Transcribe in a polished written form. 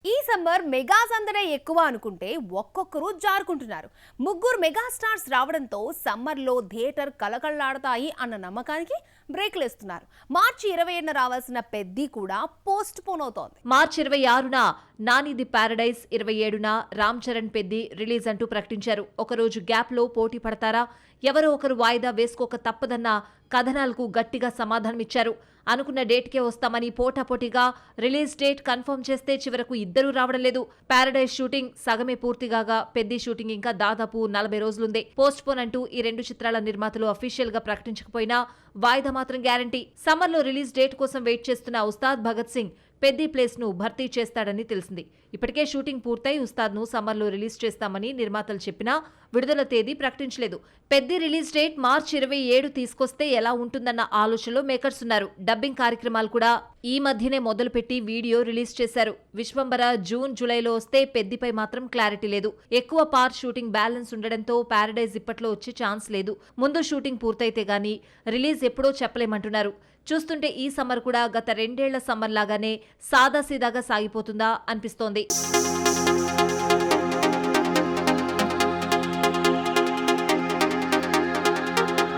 ఈ summer mega సందడే ఎక్కువ అనుకుంటే ఒక్కొక్కరు జారుకుంటున్నారు. ముగ్గురు మెగా స్టార్స్ రావడంతో సమ్మర్లో థియేటర్ కలకళ్లాడతాయి అన్న నమ్మకానికి బ్రేక్లేస్తున్నారు. మార్చి 27న రావాల్సిన పెద్ది కూడా పోస్ట్ పోన్ అవుతోంది. మార్చి 26న నాని ది ప్యారడైజ్, 27న రామ్ చరణ్ పెద్ది రిలీజ్ అంటూ ప్రకటించారు. ఒకరోజు గ్యాప్ లో పోటీ పడతారా, ఎవరో ఒకరు వాయిదా వేసుకోక తప్పదన్న కథనాలకు గట్టిగా సమాధానమిచ్చారు. అనుకున్న డేట్కే వస్తామని పోటాపోటీగా రిలీజ్ డేట్ కన్ఫర్మ్ చేస్తే చివరకు ఇద్దరూ రావడం లేదు. ప్యారడైజ్ షూటింగ్ సగమే పూర్తిగాగా పెద్ది షూటింగ్ ఇంకా దాదాపు 40 రోజులుంది. పోస్ట్ పోన్ అంటూ ఈ రెండు చిత్రాల నిర్మాతలు అఫీషియల్ గా ప్రకటించకపోయినా వాయిదా మాత్రం గ్యారంటీ. సమ్మర్ లో రిలీజ్ డేట్ కోసం వెయిట్ చేస్తున్న ఉస్తాద్ భగత్ సింగ్ పెద్ది ప్లేస్ ను భర్తీ చేస్తాడని తెలిసింది. ఇప్పటికే షూటింగ్ పూర్తయి ఉస్తాద్ ను సమ్మర్ లో రిలీజ్ చేస్తామని నిర్మాతలు చెప్పినా విడుదల తేదీ ప్రకటించలేదు. పెద్ది రిలీజ్ డేట్ మార్చి 27 తీసుకొస్తే ఎలా ఉంటుందన్న ఆలోచనలో మేకర్స్ ఉన్నారు. డబ్బింగ్ కార్యక్రమాలు కూడా ఈ మధ్యనే మొదలుపెట్టి వీడియో రిలీజ్ చేశారు. విశ్వంబర జూన్ జూలైలో వస్తే పెద్దిపై మాత్రం క్లారిటీ లేదు. ఎక్కువ పార్ట్ షూటింగ్ బ్యాలెన్స్ ఉండడంతో ప్యారడైజ్ ఇప్పట్లో వచ్చే ఛాన్స్ లేదు. ముందు షూటింగ్ పూర్తయితే గానీ రిలీజ్ ఎప్పుడో చెప్పలేమంటున్నారు. చూస్తుంటే ఈ సమ్మర్ కూడా గత 2 ఏళ్ల సమ్మర్ లాగానే సాదాసీదాగా సాగిపోతుందా అనిపిస్తోంది.